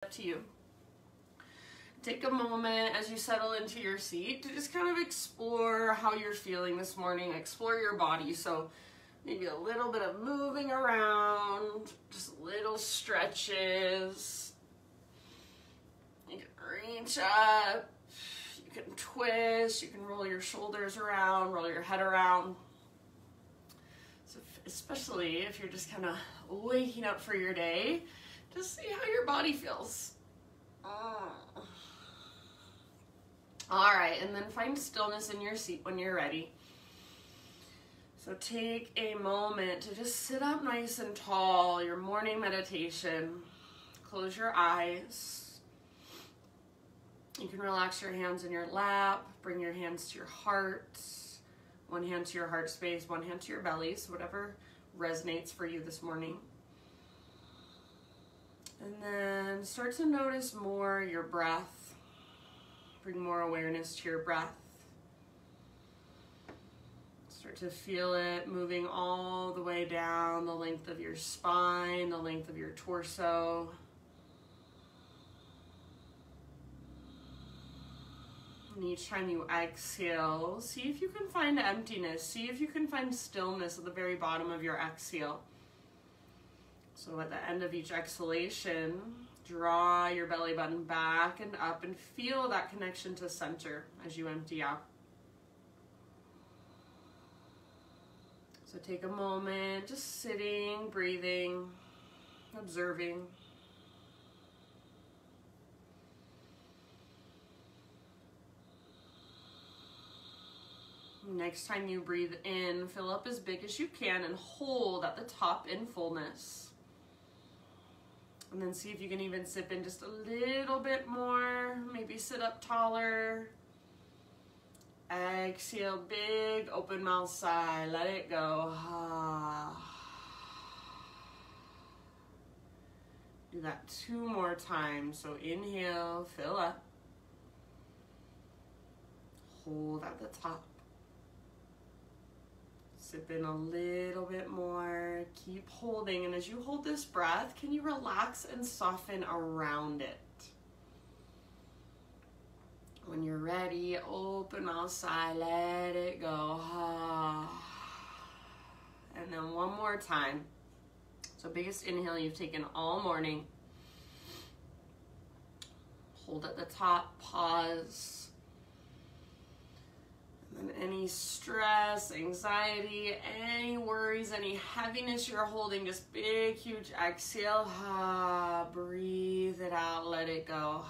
Up to you. Take a moment as you settle into your seat to just kind of explore how you're feeling this morning, explore your body. So maybe a little bit of moving around, just little stretches. You can reach up, you can twist, you can roll your shoulders around, roll your head around. So especially if you're just kind of waking up for your day, just see how your body feels. All right, and then find stillness in your seat when you're ready. So take a moment to just sit up nice and tall, your morning meditation. Close your eyes. You can relax your hands in your lap, bring your hands to your heart. One hand to your heart space, one hand to your belly, so whatever resonates for you this morning. And then start to notice more your breath. Bring more awareness to your breath. Start to feel it moving all the way down the length of your spine, the length of your torso. And each time you exhale, see if you can find emptiness. See if you can find stillness at the very bottom of your exhale. So at the end of each exhalation, draw your belly button back and up and feel that connection to center as you empty out. So take a moment, just sitting, breathing, observing. Next time you breathe in, fill up as big as you can and hold at the top in fullness. And then see if you can even sip in just a little bit more. Maybe sit up taller. Exhale, big open mouth sigh. Let it go. Do that 2 more times. So inhale, fill up. Hold at the top. Sip in a little bit more, keep holding, and as you hold this breath, can you relax and soften around it? When you're ready, open mouth sigh, let it go. And then one more time. So biggest inhale you've taken all morning. Hold at the top, pause. And any stress, anxiety, any worries, any heaviness you're holding, just big, huge exhale. Breathe it out, let it go.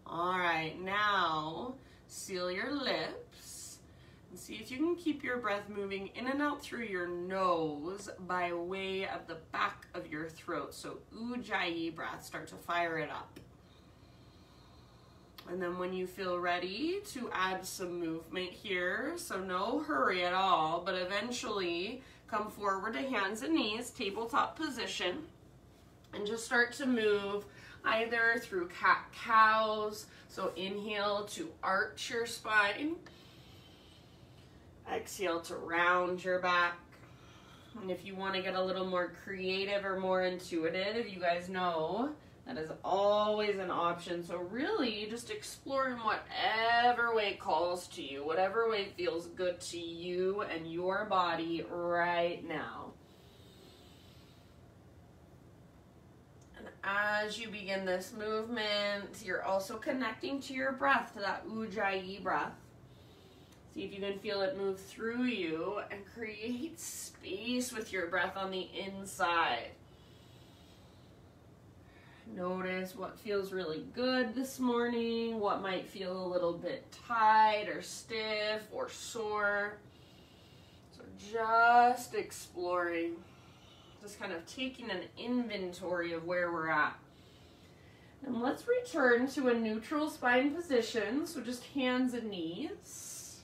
All right, now seal your lips and see if you can keep your breath moving in and out through your nose by way of the back of your throat. So Ujjayi breath, start to fire it up. And then when you feel ready to add some movement here, so no hurry at all, but eventually come forward to hands and knees, tabletop position, and just start to move either through cat-cows, so inhale to arch your spine, exhale to round your back. And if you want to get a little more creative or more intuitive, you guys know that is always an option. So really just explore in whatever way calls to you, whatever way feels good to you and your body right now. And as you begin this movement, you're also connecting to your breath, to that Ujjayi breath. See if you can feel it move through you and create space with your breath on the inside. Notice what feels really good this morning, what might feel a little bit tight or stiff or sore. So just exploring, just kind of taking an inventory of where we're at. And let's return to a neutral spine position, so just hands and knees.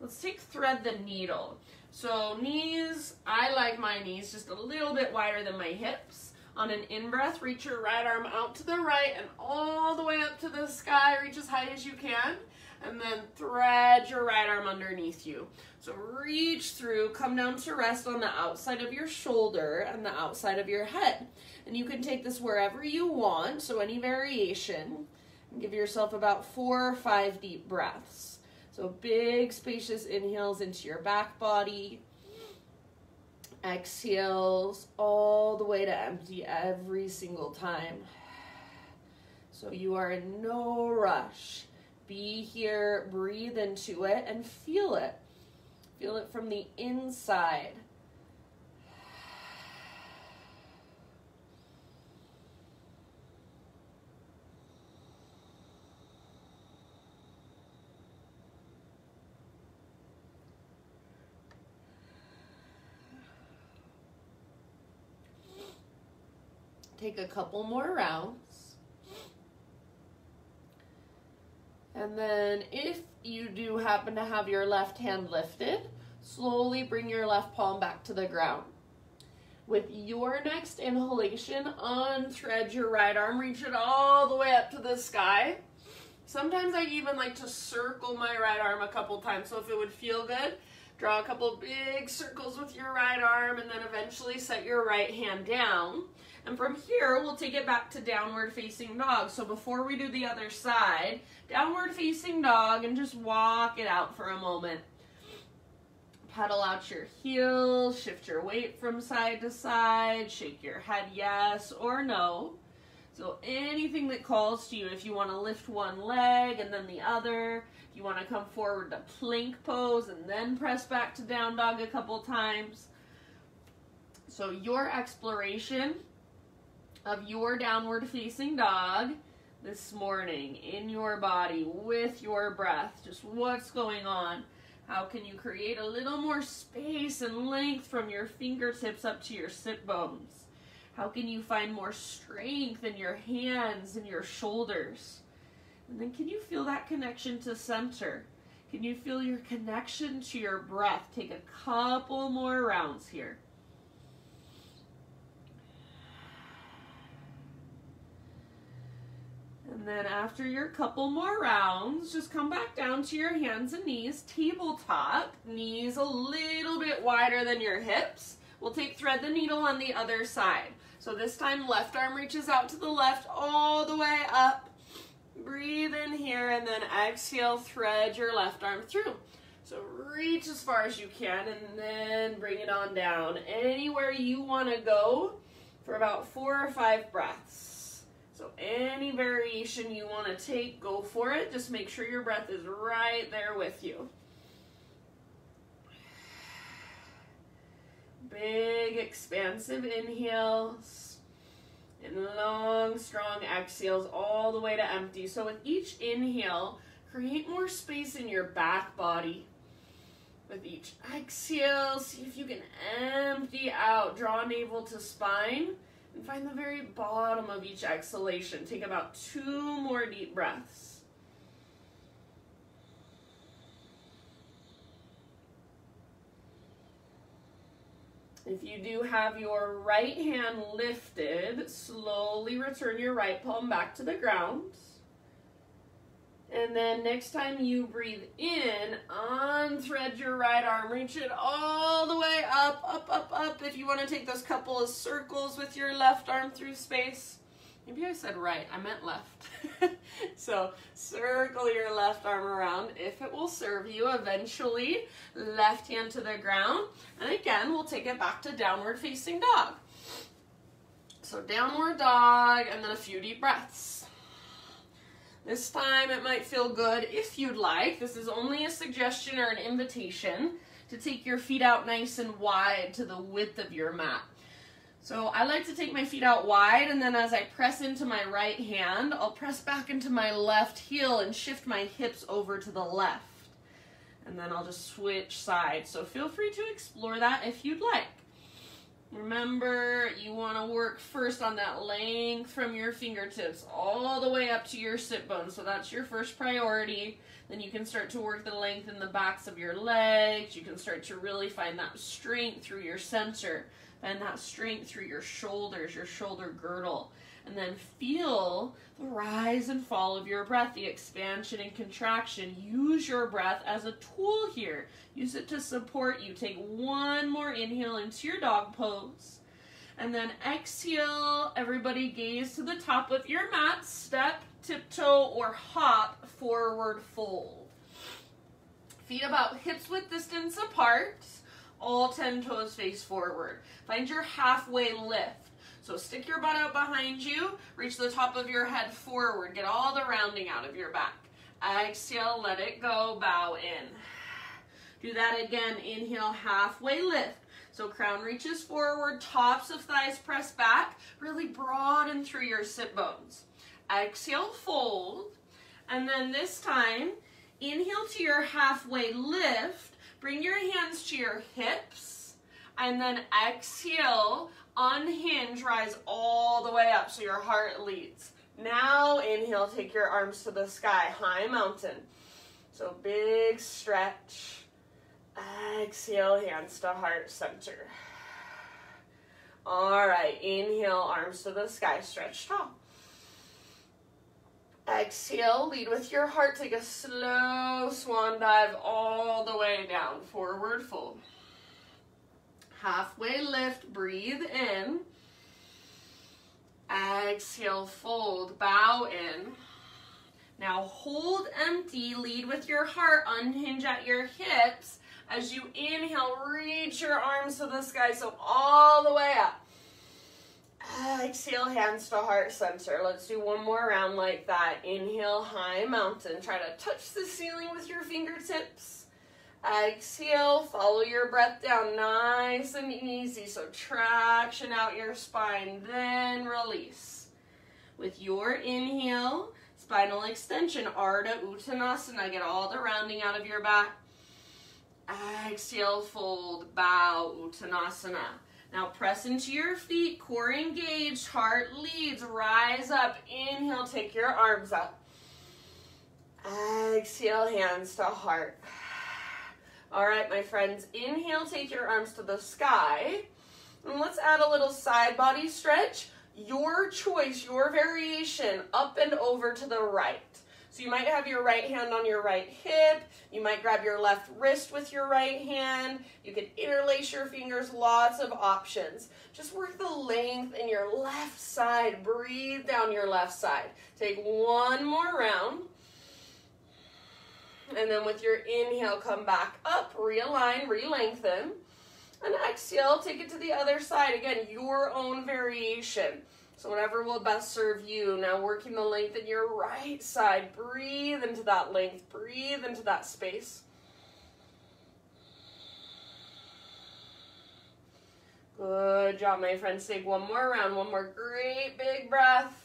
Let's thread the needle. So knees, I like my knees just a little bit wider than my hips. On an in-breath, reach your right arm out to the right and all the way up to the sky. Reach as high as you can. and then thread your right arm underneath you. So reach through, come down to rest on the outside of your shoulder and the outside of your head. And you can take this wherever you want, so any variation. And give yourself about 4 or 5 deep breaths. So big, spacious inhales into your back body. Exhales all the way to empty every single time. So you are in no rush. Be here, breathe into it, and feel it. Feel it from the inside. Take a couple more rounds. And then if you do happen to have your left hand lifted, slowly bring your left palm back to the ground. With your next inhalation, unthread your right arm, reach it all the way up to the sky. Sometimes I even like to circle my right arm a couple times, so if it would feel good, draw a couple big circles with your right arm, and then eventually set your right hand down. And from here, we'll take it back to downward facing dog. So before we do the other side, downward facing dog, and just walk it out for a moment. Pedal out your heels, shift your weight from side to side, shake your head yes or no. So anything that calls to you, if you want to lift one leg and then the other, if you want to come forward to plank pose and then press back to down dog a couple times. So your exploration of your downward facing dog this morning in your body with your breath, just what's going on. How can you create a little more space and length from your fingertips up to your sit bones? How can you find more strength in your hands and your shoulders? And then can you feel that connection to center? Can you feel your connection to your breath? Take a couple more rounds here. And then after your couple more rounds, just come back down to your hands and knees, tabletop, knees a little bit wider than your hips. We'll take thread the needle on the other side. So this time left arm reaches out to the left all the way up. Breathe in here and then exhale, thread your left arm through. So reach as far as you can and then bring it on down. Anywhere you want to go for about 4 or 5 breaths. So any variation you want to take, go for it. Just make sure your breath is right there with you. Big, expansive inhales and long, strong exhales all the way to empty. So with each inhale, create more space in your back body. With each exhale, see if you can empty out. Draw navel to spine. And find the very bottom of each exhalation. Take about 2 more deep breaths. If you do have your right hand lifted, slowly return your right palm back to the ground. And then next time you breathe in, unthread your right arm, reach it all the way up, up, up, up. If you want to take those couple of circles with your left arm through space. Maybe I said right, I meant left. So circle your left arm around if it will serve you. Eventually, left hand to the ground. And again, we'll take it back to downward facing dog. So downward dog and then a few deep breaths. This time it might feel good if you'd like. This is only a suggestion or an invitation to take your feet out nice and wide to the width of your mat. So I like to take my feet out wide, and then as I press into my right hand, I'll press back into my left heel and shift my hips over to the left. And then I'll just switch sides. So feel free to explore that if you'd like. Remember, you want to work first on that length from your fingertips all the way up to your sit bones. So that's your first priority. Then you can start to work the length in the backs of your legs. You can start to really find that strength through your center. Bend that strength through your shoulders, your shoulder girdle. And then feel the rise and fall of your breath, the expansion and contraction. Use your breath as a tool here. Use it to support you. Take one more inhale into your dog pose. And then exhale. Everybody gaze to the top of your mat. Step, tiptoe, or hop, forward fold. Feet about hips width distance apart. All 10 toes face forward. Find your halfway lift. So stick your butt out behind you, reach the top of your head forward, get all the rounding out of your back. Exhale, let it go, bow in. Do that again, inhale, halfway lift. So crown reaches forward, tops of thighs press back, really broaden through your sit bones. Exhale, fold, and then this time, inhale to your halfway lift, bring your hands to your hips, and then exhale, unhinge, rise all the way up so your heart leads. Now inhale, take your arms to the sky, high mountain. So big stretch. Exhale, hands to heart center. All right, inhale, arms to the sky, stretch tall. Exhale, lead with your heart, take a slow swan dive all the way down, forward fold. Halfway lift, breathe in. Exhale, fold, bow in. Now hold empty, lead with your heart, unhinge at your hips. As you inhale, reach your arms to the sky, so all the way up. Exhale, hands to heart center. Let's do one more round like that. Inhale, high mountain. Try to touch the ceiling with your fingertips. Exhale, follow your breath down nice and easy. So traction out your spine, then release. With your inhale, spinal extension, Ardha Uttanasana. Get all the rounding out of your back. Exhale, fold, bow, Uttanasana. Now press into your feet, core engaged, heart leads, rise up. Inhale, take your arms up. Exhale, hands to heart. All right, my friends, inhale, take your arms to the sky. And let's add a little side body stretch. Your choice, your variation, up and over to the right. So you might have your right hand on your right hip. You might grab your left wrist with your right hand. You can interlace your fingers, lots of options. Just work the length in your left side. Breathe down your left side. Take one more round. And then with your inhale, come back up, realign, re-lengthen. And exhale, take it to the other side. Again, your own variation. So whatever will best serve you. Now working the length in your right side. Breathe into that length. Breathe into that space. Good job, my friends. Take one more round. One more great big breath.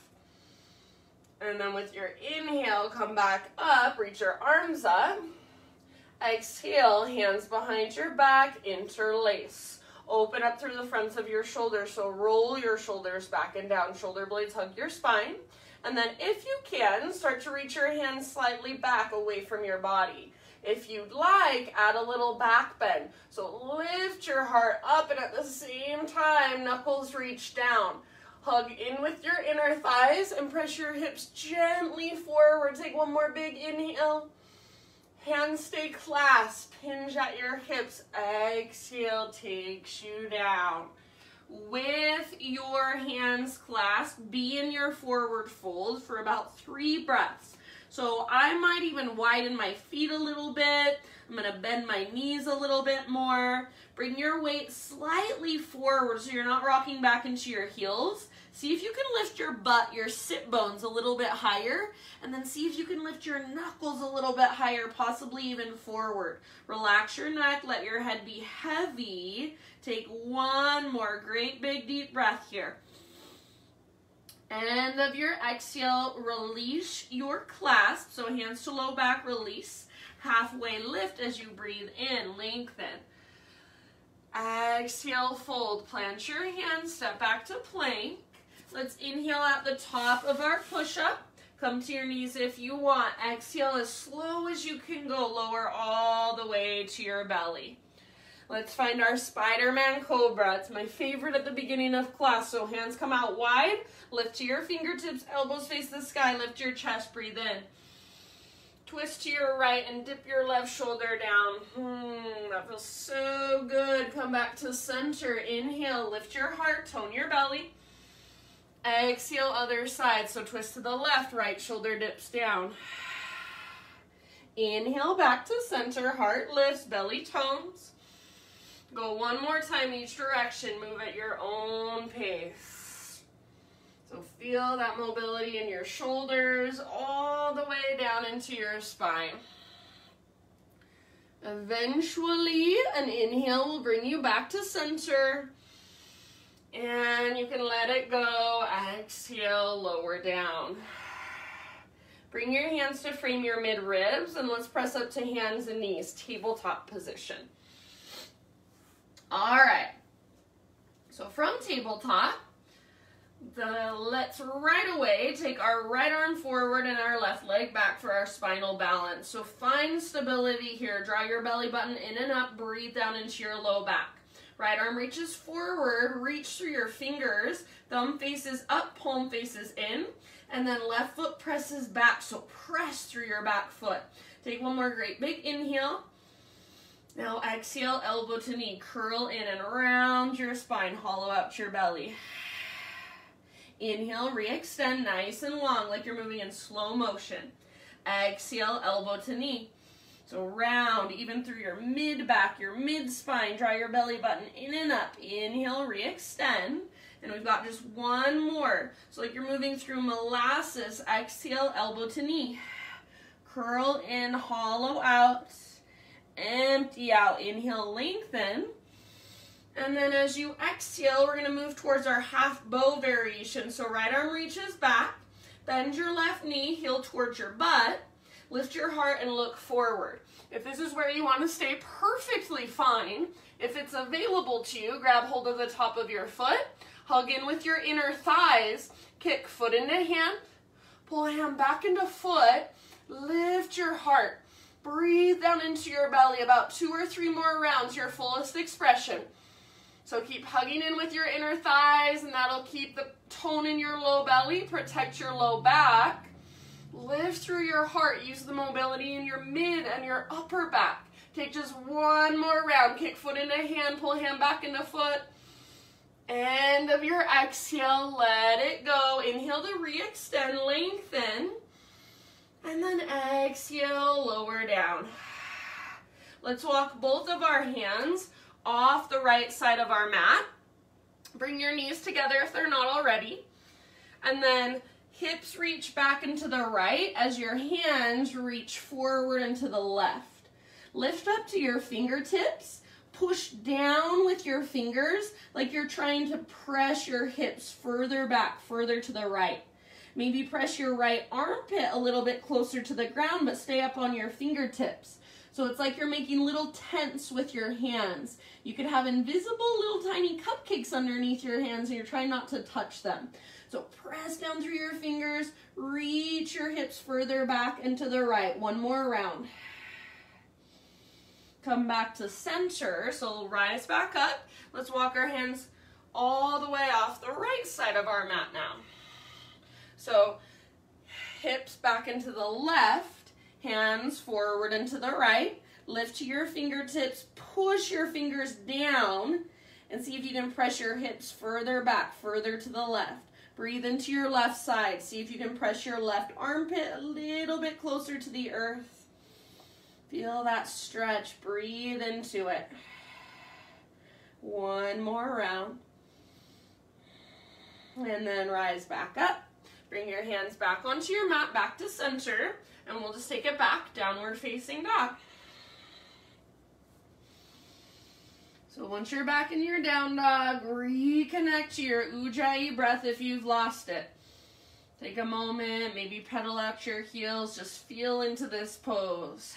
And then with your inhale, come back up. Reach your arms up. Exhale, hands behind your back. Interlace. Open up through the fronts of your shoulders, so roll your shoulders back and down. Shoulder blades hug your spine. And then if you can, start to reach your hands slightly back away from your body. If you'd like, add a little back bend. So lift your heart up and at the same time, knuckles reach down. Hug in with your inner thighs and press your hips gently forward. Take one more big inhale. Hands stay clasped, hinge at your hips. Exhale, takes you down. With your hands clasped, be in your forward fold for about 3 breaths. So I might even widen my feet a little bit. I'm gonna bend my knees a little bit more. Bring your weight slightly forward so you're not rocking back into your heels. See if you can lift your butt, your sit bones a little bit higher, and then see if you can lift your knuckles a little bit higher, possibly even forward. Relax your neck, let your head be heavy. Take one more great big deep breath here. End of your exhale, release your clasp, so hands to low back, release. Halfway lift as you breathe in, lengthen. Exhale, fold, plant your hands, step back to plank. Let's inhale at the top of our push-up. Come to your knees if you want. Exhale as slow as you can go, lower all the way to your belly. Let's find our Spider-Man Cobra. It's my favorite at the beginning of class. So hands come out wide, lift to your fingertips, elbows face the sky, lift your chest, breathe in. Twist to your right and dip your left shoulder down. That feels so good. Come back to center. Inhale, lift your heart, tone your belly. Exhale, other side. So twist to the left, right shoulder dips down. Inhale, back to center, heart lifts, belly tones. Go one more time each direction. Move at your own pace. So feel that mobility in your shoulders all the way down into your spine. Eventually, an inhale will bring you back to center. And you can let it go. Exhale, lower down. Bring your hands to frame your mid-ribs, and let's press up to hands and knees, tabletop position. All right, so from tabletop, let's right away take our right arm forward and our left leg back for our spinal balance. So find stability here. Draw your belly button in and up. Breathe down into your low back. Right arm reaches forward. Reach through your fingers. Thumb faces up, palm faces in. And then left foot presses back. So press through your back foot. Take one more great big inhale. Now exhale, elbow to knee. Curl in and round your spine. Hollow out your belly. Inhale, re-extend nice and long like you're moving in slow motion. Exhale, elbow to knee. So round, even through your mid-back, your mid-spine. Draw your belly button in and up. Inhale, re-extend. And we've got just one more. So like you're moving through molasses. Exhale, elbow to knee. Curl in, hollow out. Empty out. Inhale, lengthen. And then as you exhale, we're going to move towards our half bow variation. So right arm reaches back. Bend your left knee, heel towards your butt. Lift your heart and look forward. If this is where you want to stay, perfectly fine. If it's available to you, grab hold of the top of your foot. Hug in with your inner thighs. Kick foot into hand. Pull hand back into foot. Lift your heart. Breathe down into your belly. About 2 or 3 more rounds, your fullest expression. So keep hugging in with your inner thighs, and that'll keep the tone in your low belly, protect your low back. Lift through your heart. Use the mobility in your mid and your upper back. Take just one more round. Kick foot into hand, pull hand back into foot. End of your exhale, let it go. Inhale to re-extend, lengthen. And then exhale, lower down. Let's walk both of our hands off the right side of our mat. Bring your knees together if they're not already. And then hips reach back into the right as your hands reach forward and to the left. Lift up to your fingertips. Push down with your fingers like you're trying to press your hips further back, further to the right. Maybe press your right armpit a little bit closer to the ground, but stay up on your fingertips. So it's like you're making little tents with your hands. You could have invisible little tiny cupcakes underneath your hands and you're trying not to touch them. So press down through your fingers, reach your hips further back and to the right. One more round. Come back to center, so rise back up. Let's walk our hands all the way off the right side of our mat now. So hips back into the left, hands forward and to the right. Lift to your fingertips, push your fingers down, and see if you can press your hips further back, further to the left. Breathe into your left side. See if you can press your left armpit a little bit closer to the earth. Feel that stretch. Breathe into it. One more round. And then rise back up. Bring your hands back onto your mat, back to center, and we'll just take it back, downward facing dog. So once you're back in your down dog, reconnect to your Ujjayi breath if you've lost it. Take a moment, maybe pedal out your heels, just feel into this pose.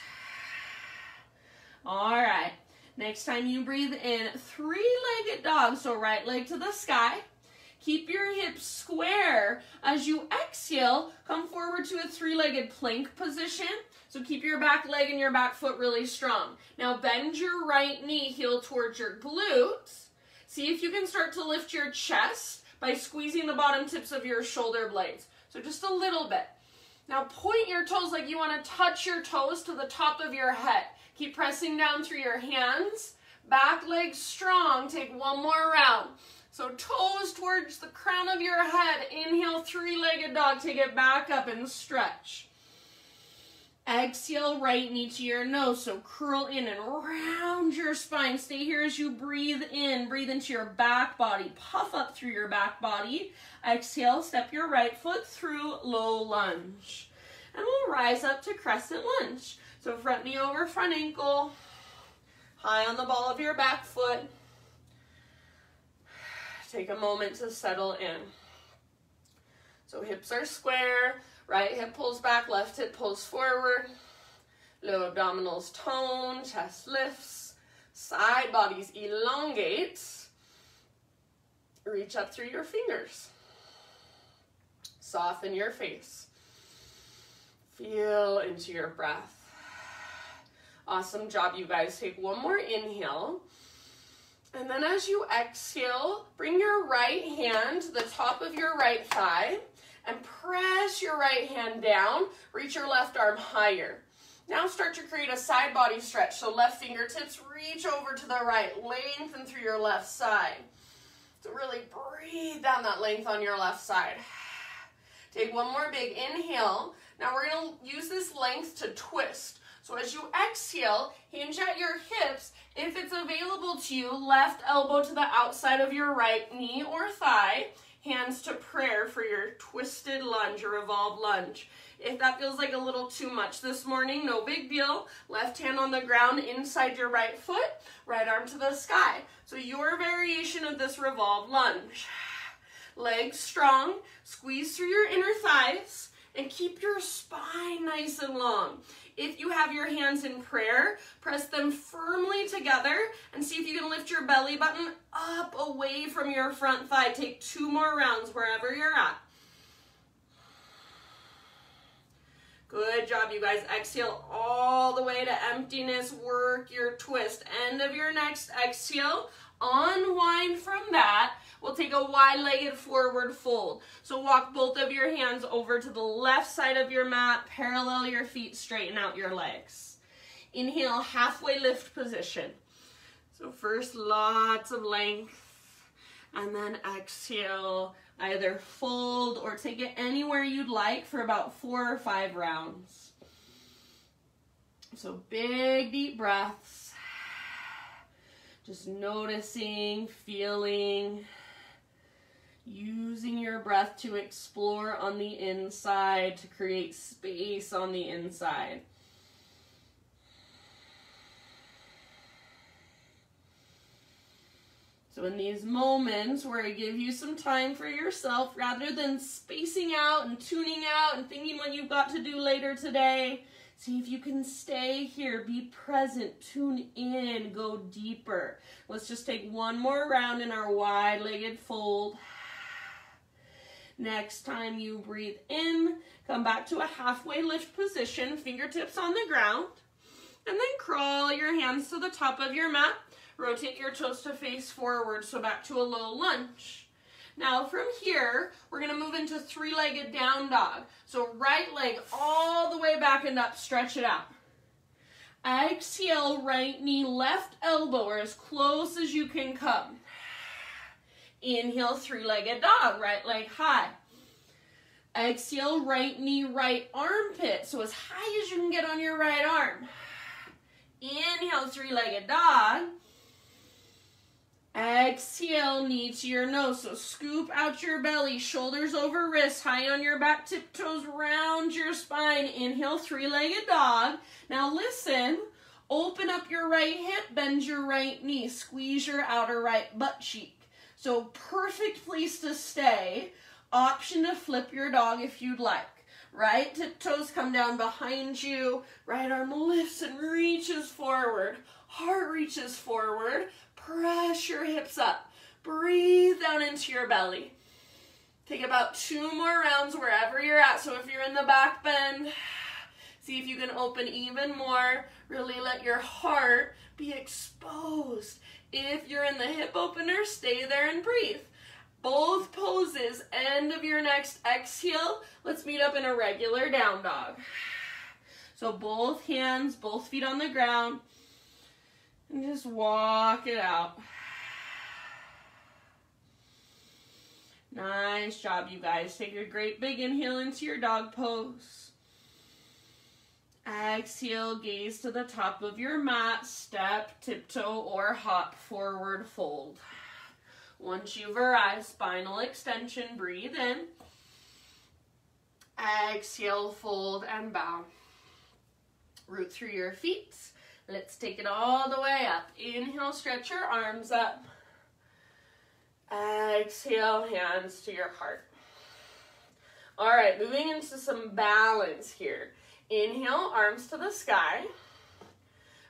All right, next time you breathe in, 3-legged dog, so right leg to the sky. Keep your hips square. As you exhale, come forward to a three-legged plank position. So keep your back leg and your back foot really strong. Now bend your right knee, heel towards your glutes. See if you can start to lift your chest by squeezing the bottom tips of your shoulder blades. So just a little bit. Now point your toes like you want to touch your toes to the top of your head. Keep pressing down through your hands. Back leg strong. Take one more round. So toes towards the crown of your head. Inhale, three-legged dog. Take it back up and stretch. Exhale, right knee to your nose. So curl in and round your spine. Stay here as you breathe in. Breathe into your back body. Puff up through your back body. Exhale, step your right foot through low lunge. And we'll rise up to crescent lunge. So front knee over front ankle. High on the ball of your back foot. Take a moment to settle in. So hips are square. Right hip pulls back, left hip pulls forward. Low abdominals tone, chest lifts. Side bodies elongate. Reach up through your fingers. Soften your face. Feel into your breath. Awesome job, you guys. Take one more inhale. And then as you exhale, bring your right hand to the top of your right thigh and press your right hand down. Reach your left arm higher. Now start to create a side body stretch. So left fingertips reach over to the right. Lengthen through your left side. So really breathe down that length on your left side. Take one more big inhale. Now we're going to use this length to twist. So as you exhale, hinge at your hips. If it's available to you, left elbow to the outside of your right knee or thigh. Hands to prayer for your twisted lunge or revolved lunge. If that feels like a little too much this morning, no big deal. Left hand on the ground inside your right foot, right arm to the sky. So your variation of this revolved lunge. Legs strong, squeeze through your inner thighs, and keep your spine nice and long. If you have your hands in prayer, press them firmly together and see if you can lift your belly button up away from your front thigh. Take 2 more rounds wherever you're at. Good job, you guys. Exhale all the way to emptiness. Work your twist. End of your next exhale. Unwind from that. We'll take a wide-legged forward fold. So walk both of your hands over to the left side of your mat. Parallel your feet. Straighten out your legs. Inhale, halfway lift position. So first, lots of length. And then exhale. Either fold or take it anywhere you'd like for about 4 or 5 rounds. So big, deep breaths. Just noticing, feeling, using your breath to explore on the inside, to create space on the inside. So in these moments where I give you some time for yourself, rather than spacing out and tuning out and thinking what you've got to do later today, see if you can stay here, be present, tune in, go deeper. Let's just take one more round in our wide-legged fold. Next time you breathe in, come back to a halfway lift position, fingertips on the ground, and then crawl your hands to the top of your mat. Rotate your toes to face forward, so back to a low lunge. Now from here, we're going to move into three-legged down dog. So right leg all the way back and up, stretch it out. Exhale, right knee, left elbow, or as close as you can come. Inhale, three-legged dog, right leg high. Exhale, right knee, right armpit, so as high as you can get on your right arm. Inhale, three-legged dog. Exhale, knee to your nose. So scoop out your belly, shoulders over wrists, high on your back, tiptoes round your spine. Inhale, three-legged dog. Now listen, open up your right hip, bend your right knee, squeeze your outer right butt cheek. So perfect place to stay. Option to flip your dog if you'd like. Right tiptoes come down behind you. Right arm lifts and reaches forward. Heart reaches forward. Press your hips up. Breathe down into your belly. Take about 2 more rounds wherever you're at. So if you're in the back bend, see if you can open even more. Really let your heart be exposed. If you're in the hip opener, stay there and breathe. Both poses, end of your next exhale. Let's meet up in a regular down dog. So both hands, both feet on the ground, and just walk it out. Nice job, you guys. Take a great big inhale into your dog pose. Exhale, gaze to the top of your mat, step, tiptoe, or hop, forward fold. Once you've arrived, spinal extension, breathe in. Exhale, fold and bow. Root through your feet. Let's take it all the way up. Inhale, stretch your arms up. Exhale, hands to your heart. All right, moving into some balance here. Inhale, arms to the sky.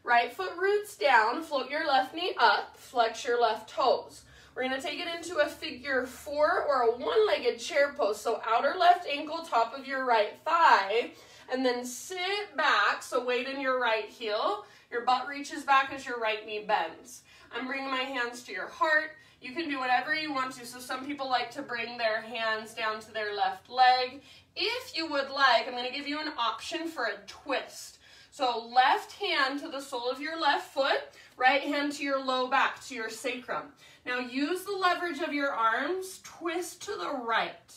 Right foot roots down, float your left knee up, flex your left toes. We're gonna take it into a figure 4 or a one-legged chair pose. So outer left ankle, top of your right thigh, and then sit back, so weight in your right heel. Your butt reaches back as your right knee bends. I'm bringing my hands to your heart. You can do whatever you want to. So some people like to bring their hands down to their left leg. If you would like, I'm going to give you an option for a twist. So left hand to the sole of your left foot, right hand to your low back, to your sacrum. Now use the leverage of your arms, twist to the right.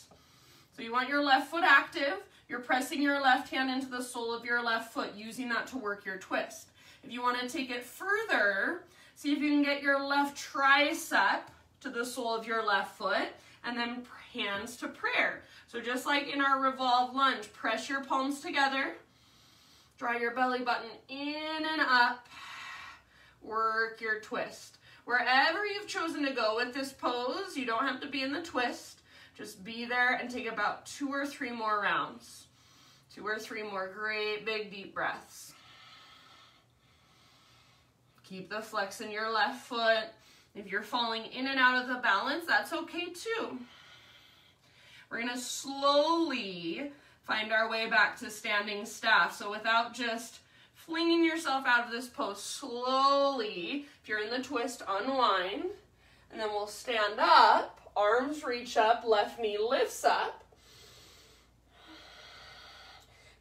So you want your left foot active. You're pressing your left hand into the sole of your left foot, using that to work your twist. If you want to take it further, see if you can get your left tricep to the sole of your left foot, and then hands to prayer. So just like in our revolve lunge, press your palms together, draw your belly button in and up, work your twist. Wherever you've chosen to go with this pose, you don't have to be in the twist. Just be there and take about 2 or 3 more rounds. 2 or 3 more great big deep breaths. Keep the flex in your left foot. If you're falling in and out of the balance, that's okay too. We're gonna slowly find our way back to standing staff. So without just flinging yourself out of this pose, slowly, if you're in the twist, unwind, and then we'll stand up, arms reach up, left knee lifts up.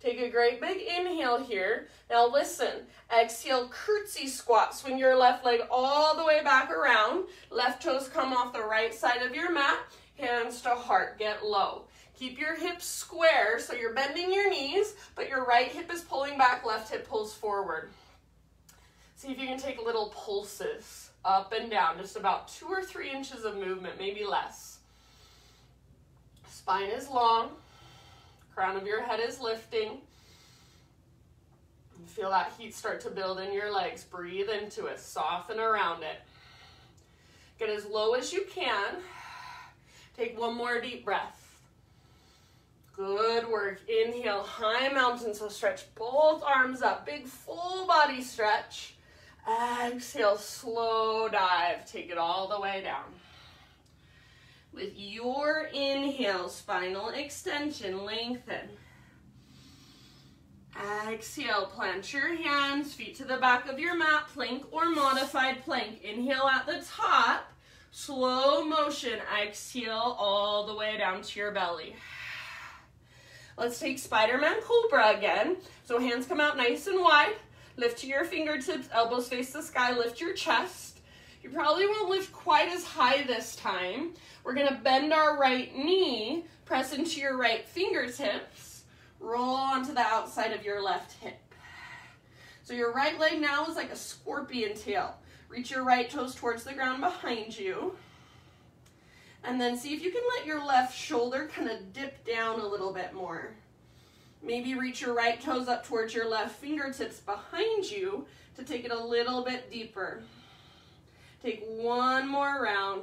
Take a great big inhale here. Now listen, exhale, curtsy squat. Swing your left leg all the way back around. Left toes come off the right side of your mat. Hands to heart, get low. Keep your hips square, so you're bending your knees, but your right hip is pulling back, left hip pulls forward. See if you can take little pulses up and down, just about 2 or 3 inches of movement, maybe less. Spine is long. Crown of your head is lifting. Feel that heat start to build in your legs. Breathe into it. Soften around it. Get as low as you can. Take 1 more deep breath. Good work. Inhale, high mountain. So stretch both arms up. Big full body stretch. Exhale, slow dive. Take it all the way down. With your inhale, spinal extension, lengthen. Exhale, plant your hands, feet to the back of your mat, plank or modified plank. Inhale at the top, slow motion. Exhale all the way down to your belly. Let's take Spider-Man Cobra again. So hands come out nice and wide. Lift to your fingertips, elbows face the sky, lift your chest. You probably won't lift quite as high this time. We're gonna bend our right knee, press into your right fingertips, roll onto the outside of your left hip. So your right leg now is like a scorpion tail. Reach your right toes towards the ground behind you. And then see if you can let your left shoulder kind of dip down a little bit more. Maybe reach your right toes up towards your left fingertips behind you to take it a little bit deeper. Take 1 more round.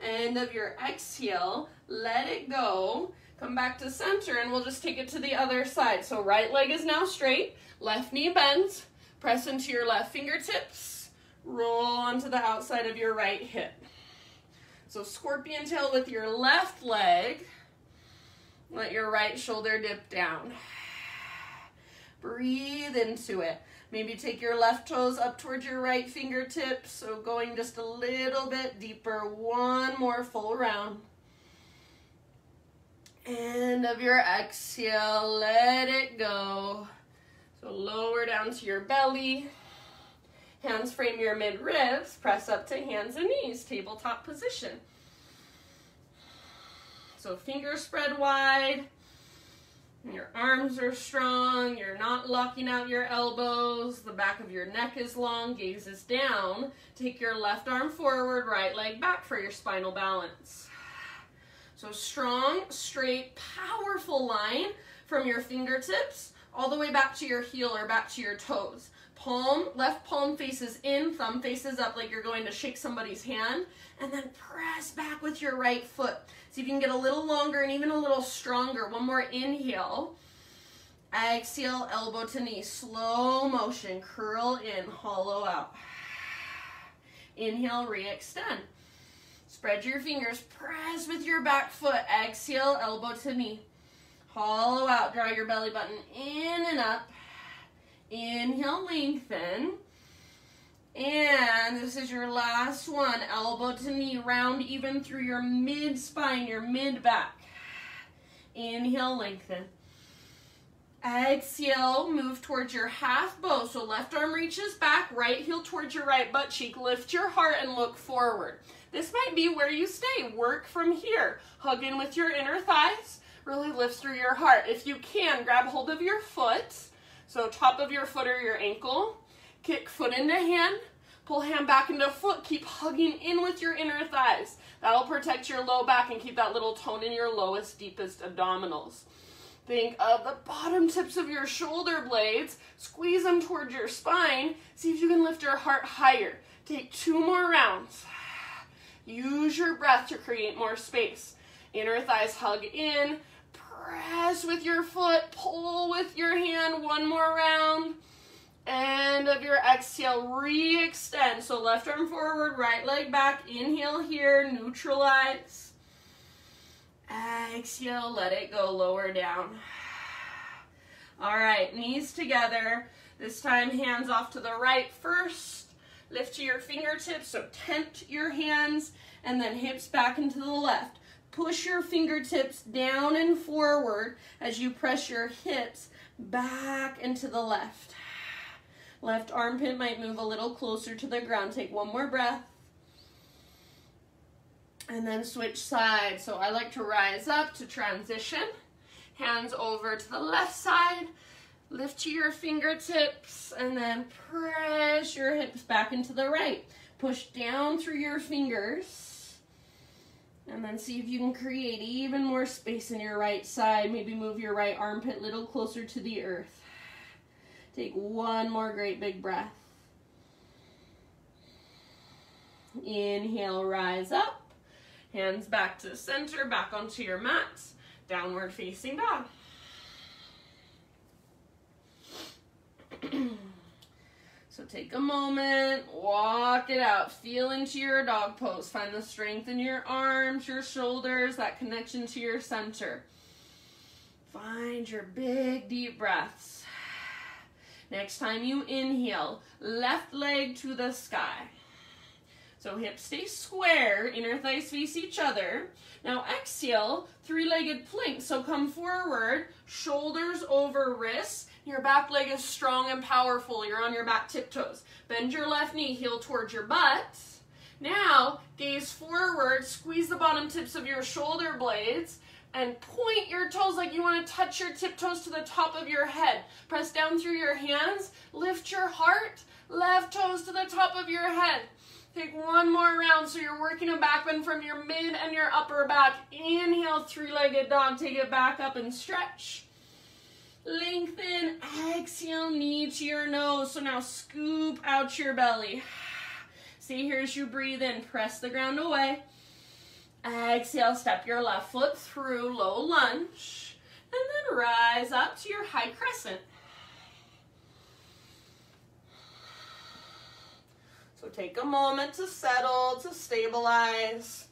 End of your exhale, let it go. Come back to center and we'll just take it to the other side. So right leg is now straight, left knee bends, press into your left fingertips, roll onto the outside of your right hip. So scorpion tail with your left leg. Let your right shoulder dip down. Breathe into it. Maybe take your left toes up towards your right fingertips. So going just a little bit deeper. One more full round. End of your exhale, let it go. So lower down to your belly. Hands frame your mid-ribs. Press up to hands and knees, tabletop position. So fingers spread wide. Your arms are strong. You're not locking out your elbows. The back of your neck is long. Gaze is down. Take your left arm forward, right leg back for your spinal balance. So strong, straight, powerful line from your fingertips all the way back to your heel or back to your toes. Palm, left palm faces in, thumb faces up like you're going to shake somebody's hand. And then press back with your right foot. See if you can get a little longer and even a little stronger. One more inhale. Exhale, elbow to knee. Slow motion. Curl in, hollow out. Inhale, re-extend. Spread your fingers. Press with your back foot. Exhale, elbow to knee. Hollow out. Draw your belly button in and up. Inhale, lengthen. And this is your last one. Elbow to knee, round even through your mid-spine, your mid-back. Inhale, lengthen. Exhale, move towards your half bow. So left arm reaches back, right heel towards your right butt cheek. Lift your heart and look forward. This might be where you stay. Work from here. Hug in with your inner thighs. Really lift through your heart. If you can, grab hold of your foot. So top of your foot or your ankle. Kick foot into hand, pull hand back into foot, keep hugging in with your inner thighs. That'll protect your low back and keep that little tone in your lowest, deepest abdominals. Think of the bottom tips of your shoulder blades, squeeze them towards your spine, see if you can lift your heart higher. Take 2 more rounds. Use your breath to create more space. Inner thighs hug in, press with your foot, pull with your hand, 1 more round. End of your exhale, re-extend. So left arm forward, right leg back. Inhale here, neutralize. Exhale, let it go, lower down. All right, knees together. This time, hands off to the right first. Lift to your fingertips, so tent your hands, and then hips back into the left. Push your fingertips down and forward as you press your hips back into the left. Left armpit might move a little closer to the ground. Take 1 more breath. And then switch sides. So I like to rise up to transition. Hands over to the left side. Lift to your fingertips and then press your hips back into the right. Push down through your fingers. And then see if you can create even more space in your right side. Maybe move your right armpit a little closer to the earth. Take 1 more great big breath. Inhale, rise up. Hands back to center, back onto your mats. Downward facing dog. So take a moment, walk it out. Feel into your dog pose. Find the strength in your arms, your shoulders, that connection to your center. Find your big, deep breaths. Next time you inhale, left leg to the sky. So hips stay square, inner thighs face each other. Now exhale, 3-legged plank. So come forward, shoulders over wrists. Your back leg is strong and powerful. You're on your back tiptoes. Bend your left knee, heel towards your butt. Now, gaze forward, squeeze the bottom tips of your shoulder blades, and point your toes like you want to touch your tiptoes to the top of your head. Press down through your hands, lift your heart, left toes to the top of your head. Take 1 more round so you're working a back bend from your mid and your upper back. Inhale, 3-legged dog, take it back up and stretch. Lengthen, exhale, knee to your nose. So now scoop out your belly. Stay here as you breathe in, press the ground away. Exhale, step your left foot through, low lunge, and then rise up to your high crescent. So take a moment to settle, to stabilize.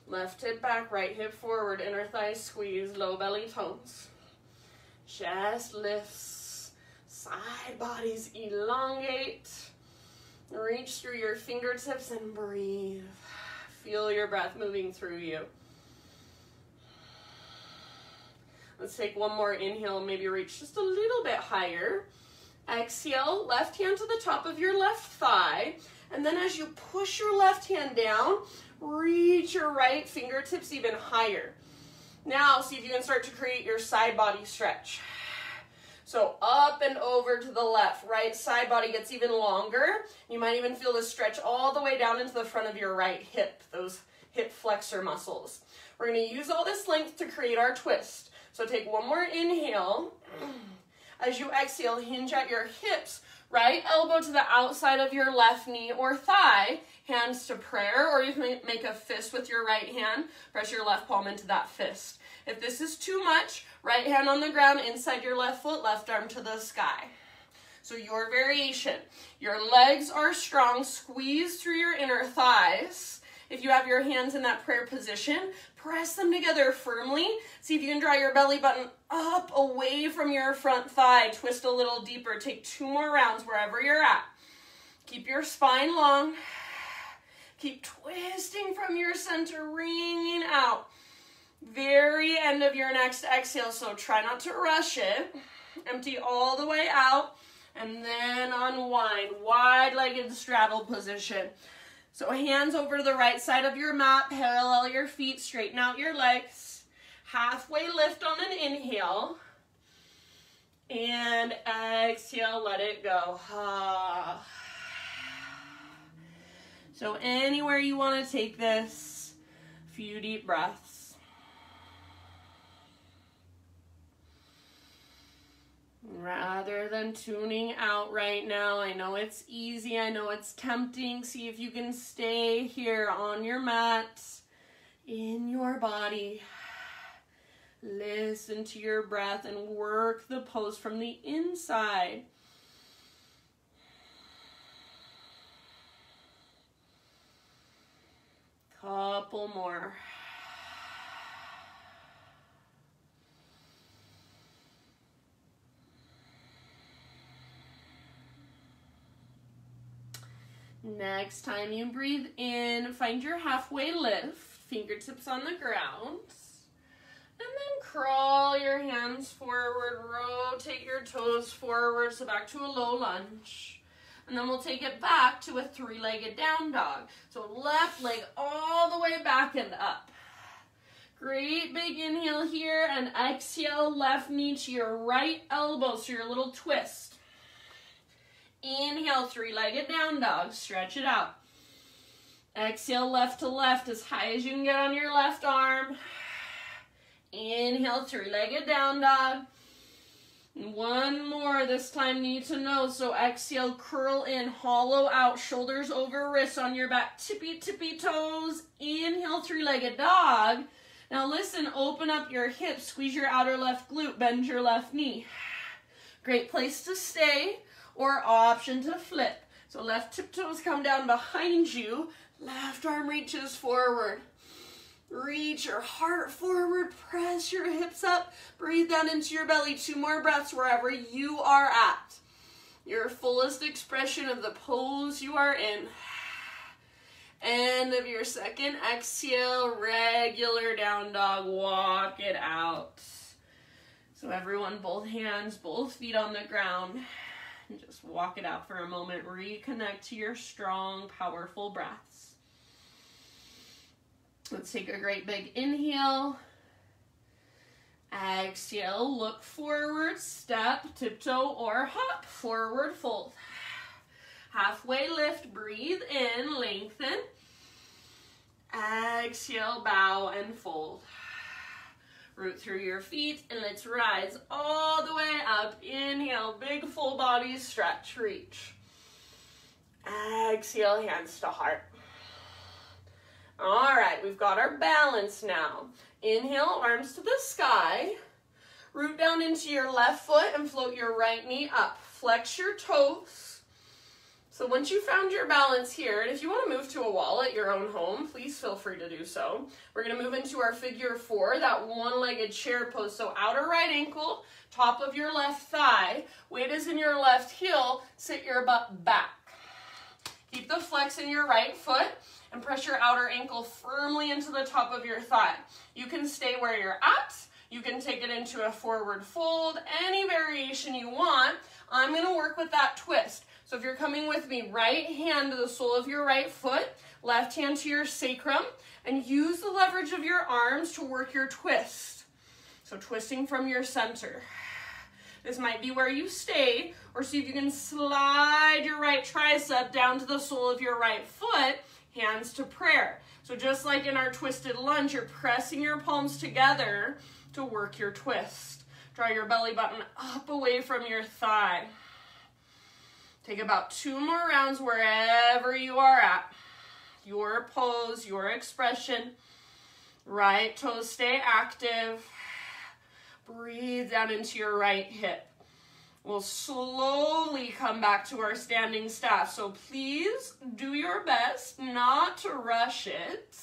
Left hip back, right hip forward, inner thighs squeeze, low belly tones. Chest lifts, side bodies elongate. Reach through your fingertips and breathe. Feel your breath moving through you. Let's take one more inhale, maybe reach just a little bit higher. Exhale, left hand to the top of your left thigh. And then as you push your left hand down, reach your right fingertips even higher. Now, see if you can start to create your side body stretch. So up and over to the left, right side body gets even longer. You might even feel this stretch all the way down into the front of your right hip, those hip flexor muscles. We're going to use all this length to create our twist. So take one more inhale. As you exhale, hinge at your hips. Right elbow to the outside of your left knee or thigh, hands to prayer, or you can make a fist with your right hand. Press your left palm into that fist. If this is too much, right hand on the ground inside your left foot, left arm to the sky. So your variation. Your legs are strong, squeeze through your inner thighs. If you have your hands in that prayer position, press them together firmly. See if you can draw your belly button up away from your front thigh. Twist a little deeper. Take 2 more rounds wherever you're at. Keep your spine long. Keep twisting from your center, wringing out. Very end of your next exhale, so try not to rush it. Empty all the way out, and then unwind. Wide-legged straddle position. So hands over to the right side of your mat, parallel your feet, straighten out your legs. Halfway lift on an inhale. And exhale, let it go. So anywhere you want to take this, few deep breaths. Rather than tuning out right now, I know it's easy, I know it's tempting. See if you can stay here on your mat, in your body. Listen to your breath and work the pose from the inside. Couple more. Next time you breathe in, find your halfway lift, fingertips on the ground. And then crawl your hands forward, rotate your toes forward, so back to a low lunge. And then we'll take it back to a 3-legged down dog. So left leg all the way back and up. Great big inhale here, and exhale, left knee to your right elbow, so your little twist. Inhale, 3-legged down dog, stretch it out. Exhale, left to left, as high as you can get on your left arm. Inhale, 3-legged down dog. And one more, this time knee to nose. So exhale, curl in, hollow out, shoulders over wrists on your back, tippy toes. Inhale, 3-legged dog. Now listen, open up your hips, squeeze your outer left glute, bend your left knee. Great place to stay, or option to flip. So left tiptoes come down behind you, left arm reaches forward. Reach your heart forward, press your hips up, breathe down into your belly. 2 more breaths wherever you are at. Your fullest expression of the pose you are in. End of your second exhale, regular down dog, walk it out. So everyone, both hands, both feet on the ground. And just walk it out for a moment. Reconnect to your strong, powerful breaths. Let's take a great big inhale. Exhale, look forward, step, tiptoe, or hop, forward fold. Halfway lift, breathe in, lengthen. Exhale, bow and fold. Root through your feet, and let's rise all the way up. Inhale, big full body stretch, reach. Exhale, hands to heart. All right, we've got our balance now. Inhale, arms to the sky. Root down into your left foot and float your right knee up. Flex your toes. So once you found your balance here, and if you want to move to a wall at your own home, please feel free to do so. We're going to move into our figure 4, that one-legged chair pose. So outer right ankle, top of your left thigh, weight is in your left heel, sit your butt back. Keep the flex in your right foot and press your outer ankle firmly into the top of your thigh. You can stay where you're at. You can take it into a forward fold, any variation you want. I'm going to work with that twist. So if you're coming with me, right hand to the sole of your right foot, left hand to your sacrum, and use the leverage of your arms to work your twist. So twisting from your center. This might be where you stay, or see if you can slide your right tricep down to the sole of your right foot, hands to prayer. So just like in our twisted lunge, you're pressing your palms together to work your twist. Draw your belly button up away from your thigh. Take about 2 more rounds wherever you are at. Your pose, your expression. Right toes stay active. Breathe down into your right hip. We'll slowly come back to our standing staff. So please do your best not to rush it.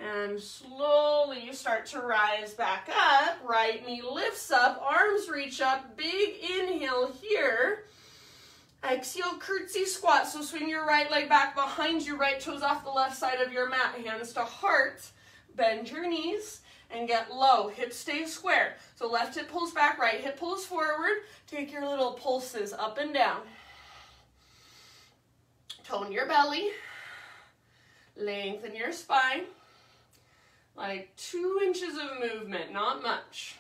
And slowly start to rise back up. Right knee lifts up, arms reach up, big inhale here. Exhale, curtsy squat. So swing your right leg back behind you, right toes off the left side of your mat, hands to heart. Bend your knees and get low. Hips stay square. So left hip pulls back, right hip pulls forward. Take your little pulses up and down. Tone your belly. Lengthen your spine. Like 2 inches of movement, not much.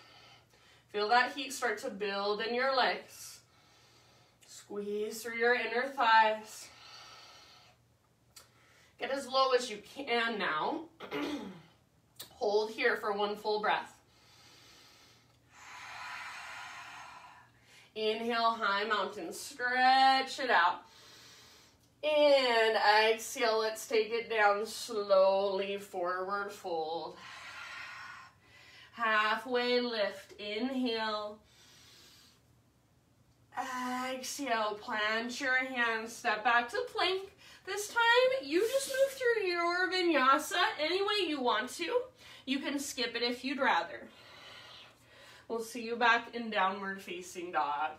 Feel that heat start to build in your legs. Squeeze through your inner thighs. Get as low as you can now. Hold here for 1 full breath. Inhale, high mountain, stretch it out. And exhale, let's take it down slowly, forward fold. Halfway lift, inhale. Exhale, plant your hands, step back to plank. This time, you just move through your vinyasa any way you want to. You can skip it if you'd rather. We'll see you back in downward facing dog.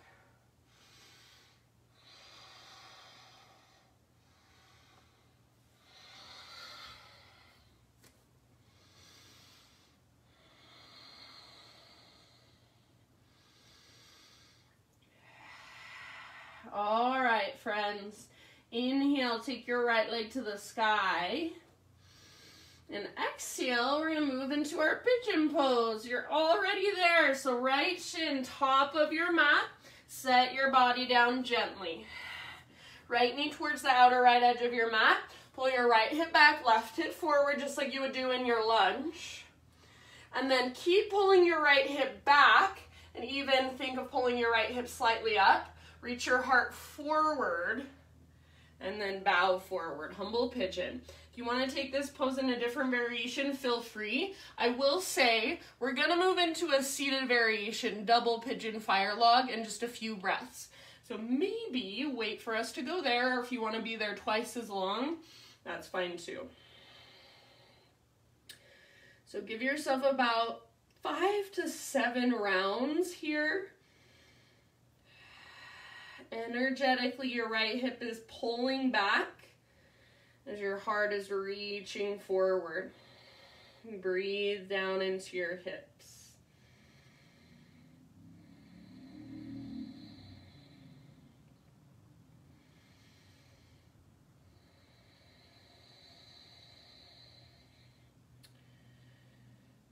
All right, friends. Inhale, take your right leg to the sky. And exhale, we're going to move into our pigeon pose. You're already there. So right shin, top of your mat. Set your body down gently. Right knee towards the outer right edge of your mat. Pull your right hip back, left hip forward, just like you would do in your lunge. And then keep pulling your right hip back, and even think of pulling your right hip slightly up. Reach your heart forward, and then bow forward, humble pigeon. If you want to take this pose in a different variation, feel free. I will say, we're going to move into a seated variation, double pigeon fire log, in just a few breaths. So maybe wait for us to go there, or if you want to be there twice as long, that's fine too. So give yourself about 5 to 7 rounds here. Energetically, your right hip is pulling back as your heart is reaching forward. Breathe down into your hips.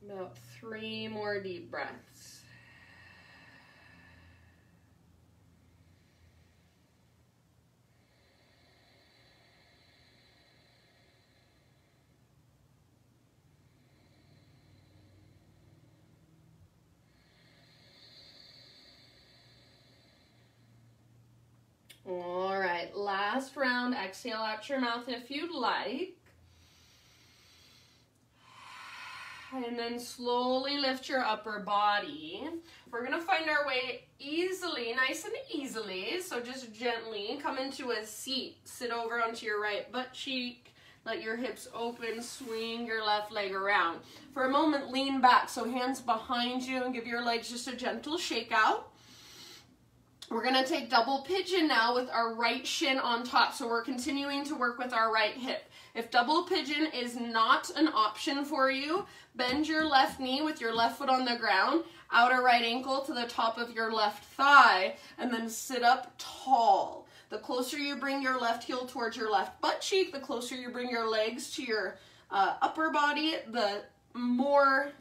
About 3 more deep breaths. All right, last round. Exhale out your mouth if you'd like. And then slowly lift your upper body. We're gonna find our way easily, nice and easily. So just gently come into a seat. Sit over onto your right butt cheek. Let your hips open, swing your left leg around. For a moment, lean back. So hands behind you and give your legs just a gentle shake out. We're gonna take double pigeon now with our right shin on top. So we're continuing to work with our right hip. If double pigeon is not an option for you, bend your left knee with your left foot on the ground, outer right ankle to the top of your left thigh, and then sit up tall. The closer you bring your left heel towards your left butt cheek, the closer you bring your legs to your upper body, the more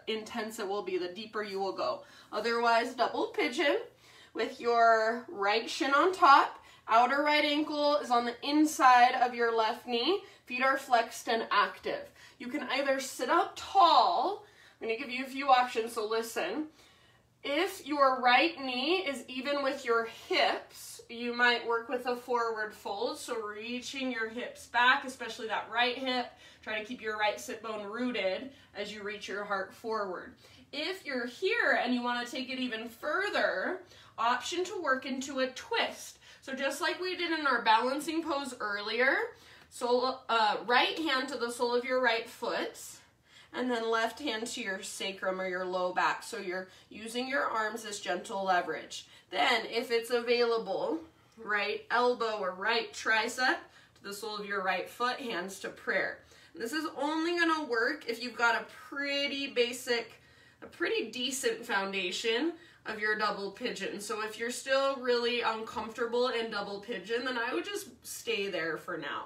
intense it will be, the deeper you will go. Otherwise, double pigeon with your right shin on top. Outer right ankle is on the inside of your left knee. Feet are flexed and active. You can either sit up tall. I'm going to give you a few options, so listen. If your right knee is even with your hips, you might work with a forward fold, so reaching your hips back, especially that right hip. Try to keep your right sit bone rooted as you reach your heart forward. If you're here and you want to take it even further, option to work into a twist. So just like we did in our balancing pose earlier, so right hand to the sole of your right foot, and then left hand to your sacrum or your low back. So you're using your arms as gentle leverage. Then, if it's available, right elbow or right tricep to the sole of your right foot, hands to prayer. And this is only gonna work if you've got a pretty decent foundation of your double pigeon. So if you're still really uncomfortable in double pigeon, then I would just stay there for now.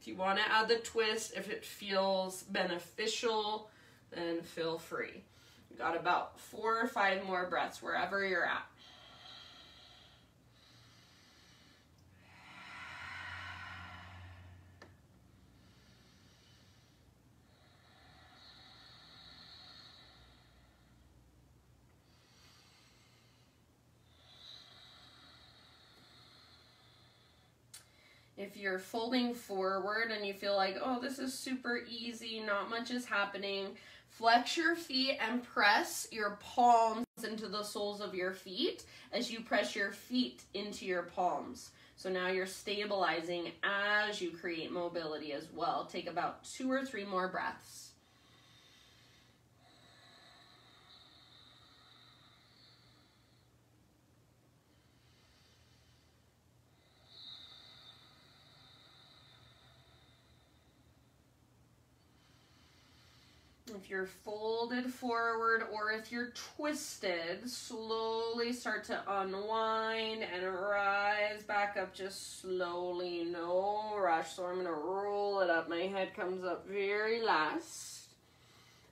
If you want to add the twist, if it feels beneficial, then feel free. You got about 4 or 5 more breaths wherever you're at. If you're folding forward and you feel like, oh, this is super easy, not much is happening, flex your feet and press your palms into the soles of your feet as you press your feet into your palms. So now you're stabilizing as you create mobility as well. Take about 2 or 3 more breaths. If you're folded forward or if you're twisted, slowly start to unwind and rise back up just slowly, no rush. So I'm going to roll it up. My head comes up very last.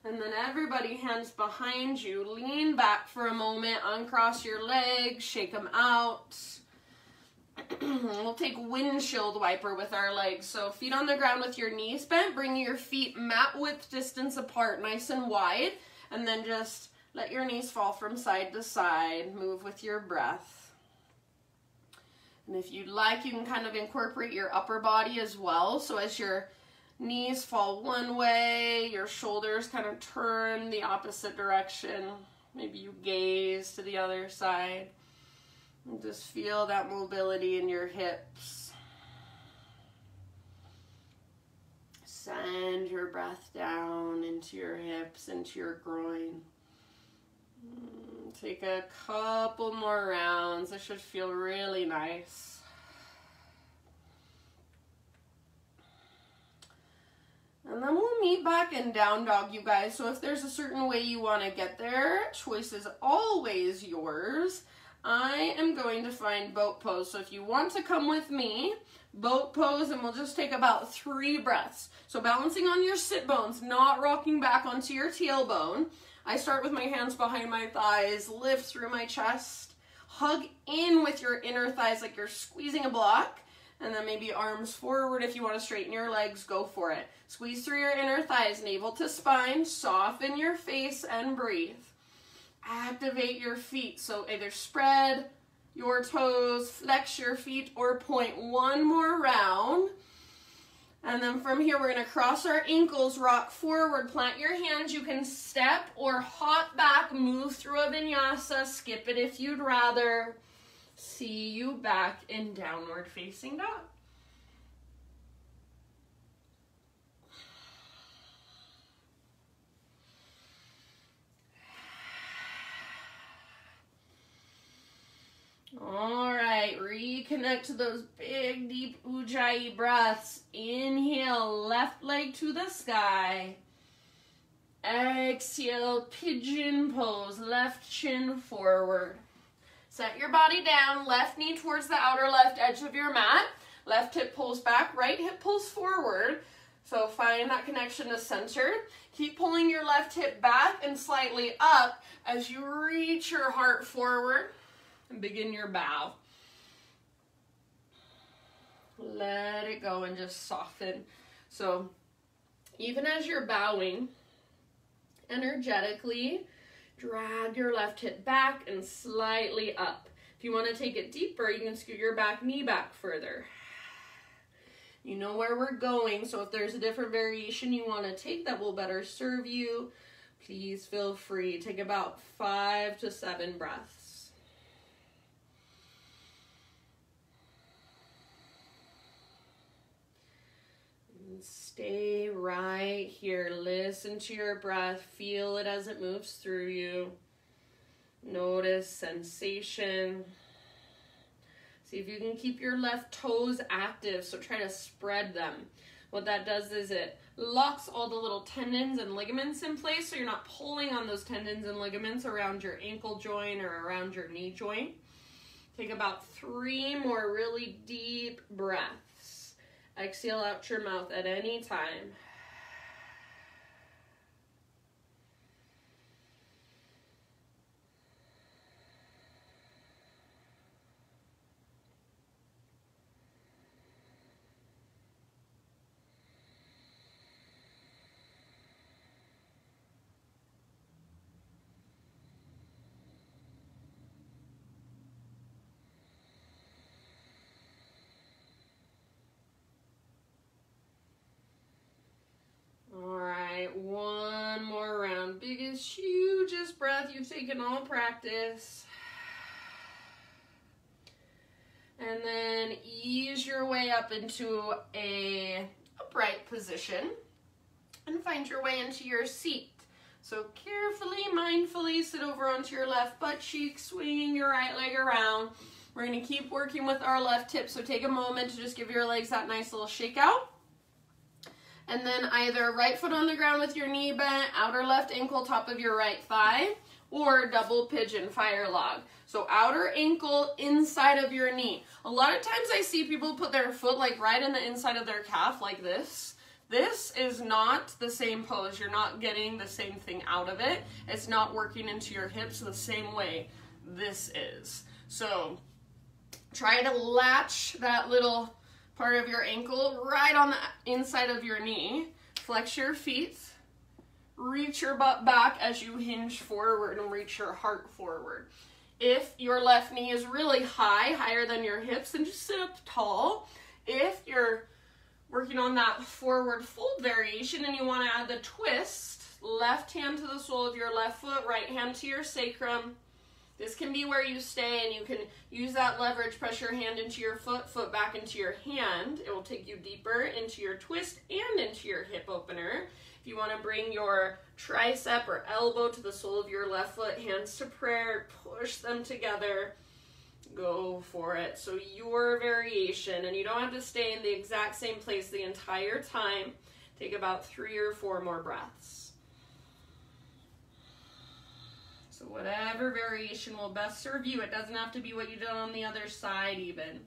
And then everybody, hands behind you, lean back for a moment, uncross your legs, shake them out. We'll take windshield wiper with our legs. So feet on the ground with your knees bent, bring your feet mat width distance apart, nice and wide, and then just let your knees fall from side to side. Move with your breath. And if you'd like, you can kind of incorporate your upper body as well. So as your knees fall one way, your shoulders kind of turn the opposite direction. Maybe you gaze to the other side. And just feel that mobility in your hips. Send your breath down into your hips, into your groin. Take a couple more rounds. This should feel really nice. And then we'll meet back in down dog, you guys. So if there's a certain way you want to get there, choice is always yours. I am going to find boat pose. So if you want to come with me, boat pose, and we'll just take about 3 breaths. So balancing on your sit bones, not rocking back onto your tailbone. I start with my hands behind my thighs, lift through my chest, hug in with your inner thighs like you're squeezing a block, and then maybe arms forward. If you want to straighten your legs, go for it. Squeeze through your inner thighs, navel to spine, soften your face and breathe. Activate your feet, so either spread your toes, flex your feet, or point. 1 more round. And then from here, we're gonna cross our ankles, rock forward, plant your hands. You can step or hop back, move through a vinyasa, skip it if you'd rather. See you back in downward facing dog. All right, reconnect to those big, deep Ujjayi breaths. Inhale, left leg to the sky. Exhale, pigeon pose, left shin forward. Set your body down, left knee towards the outer left edge of your mat. Left hip pulls back, right hip pulls forward. So find that connection to center. Keep pulling your left hip back and slightly up as you reach your heart forward. And begin your bow. Let it go and just soften. So even as you're bowing, energetically drag your left hip back and slightly up. If you want to take it deeper, you can scoot your back knee back further. You know where we're going, so if there's a different variation you want to take that will better serve you, please feel free. Take about 5 to 7 breaths. Stay right here. Listen to your breath. Feel it as it moves through you. Notice sensation. See if you can keep your left toes active, so try to spread them. What that does is it locks all the little tendons and ligaments in place, so you're not pulling on those tendons and ligaments around your ankle joint or around your knee joint. Take about 3 more really deep breaths. Exhale out your mouth at any time. One more round. Biggest, hugest breath you've taken all practice. And then ease your way up into a upright position and find your way into your seat. So carefully, mindfully sit over onto your left butt cheek, swinging your right leg around. We're going to keep working with our left hip, so take a moment to just give your legs that nice little shake out. And then either right foot on the ground with your knee bent, outer left ankle, top of your right thigh, or double pigeon fire log. So outer ankle inside of your knee. A lot of times I see people put their foot like right in the inside of their calf like this. This is not the same pose. You're not getting the same thing out of it. It's not working into your hips the same way this is. So try to latch that little part of your ankle right on the inside of your knee. Flex your feet. Reach your butt back as you hinge forward and reach your heart forward. If your left knee is really high, higher than your hips, then just sit up tall. If you're working on that forward fold variation and you want to add the twist, left hand to the sole of your left foot, right hand to your sacrum. This can be where you stay, and you can use that leverage, press your hand into your foot, foot back into your hand. It will take you deeper into your twist and into your hip opener. If you want to bring your tricep or elbow to the sole of your left foot, hands to prayer, push them together, go for it. So your variation, and you don't have to stay in the exact same place the entire time. Take about 3 or 4 more breaths. So whatever variation will best serve you. It doesn't have to be what you did on the other side even.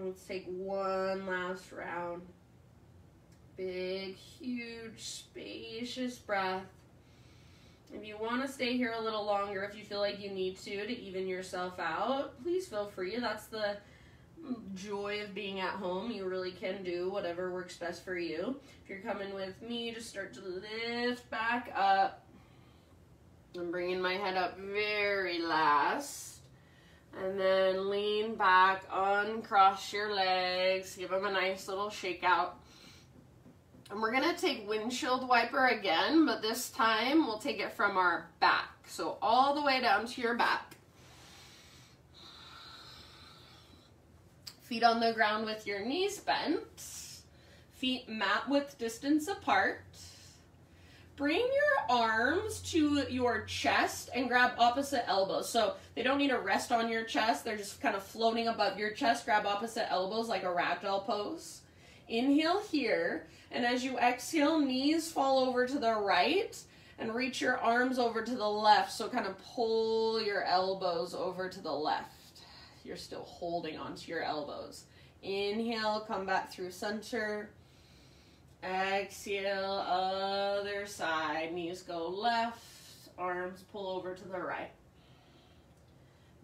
Let's take one last round. Big, huge, spacious breath. If you want to stay here a little longer, if you feel like you need to even yourself out, please feel free. That's the joy of being at home. You really can do whatever works best for you. If you're coming with me, just start to lift back up. I'm bringing my head up very last. And then lean back, uncross your legs, give them a nice little shake out. And we're gonna take Windshield Wiper again, but this time we'll take it from our back. So all the way down to your back. Feet on the ground with your knees bent. Feet mat width distance apart. Bring your arms to your chest and grab opposite elbows. So they don't need to rest on your chest. They're just kind of floating above your chest. Grab opposite elbows like a ragdoll pose. Inhale here. And as you exhale, knees fall over to the right and reach your arms over to the left. So kind of pull your elbows over to the left. You're still holding onto your elbows. Inhale, come back through center. Exhale, other side. Knees go left, arms pull over to the right.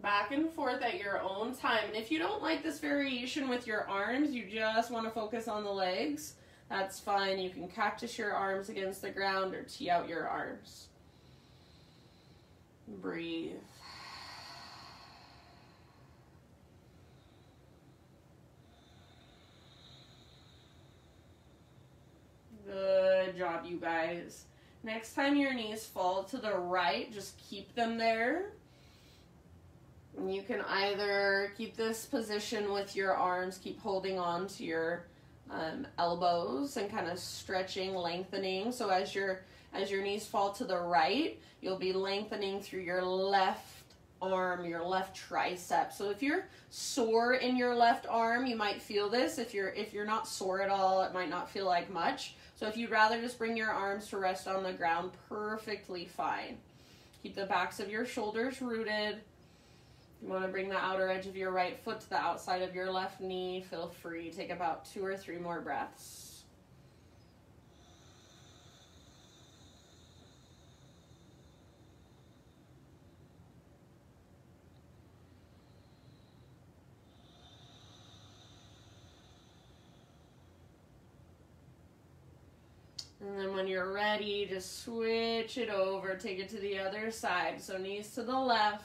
Back and forth at your own time. And if you don't like this variation with your arms, you just want to focus on the legs, that's fine. You can cactus your arms against the ground or tee out your arms. Breathe. Good job, you guys. Next time your knees fall to the right, just keep them there. And you can either keep this position with your arms, keep holding on to your elbows and kind of stretching, lengthening. So as your knees fall to the right, you'll be lengthening through your left arm, your left tricep. So if you're sore in your left arm, you might feel this. If you're not sore at all, it might not feel like much. So if you'd rather just bring your arms to rest on the ground, perfectly fine. Keep the backs of your shoulders rooted. You want to bring the outer edge of your right foot to the outside of your left knee. Feel free. Take about 2 or 3 more breaths. And then when you're ready, just switch it over. Take it to the other side. So knees to the left.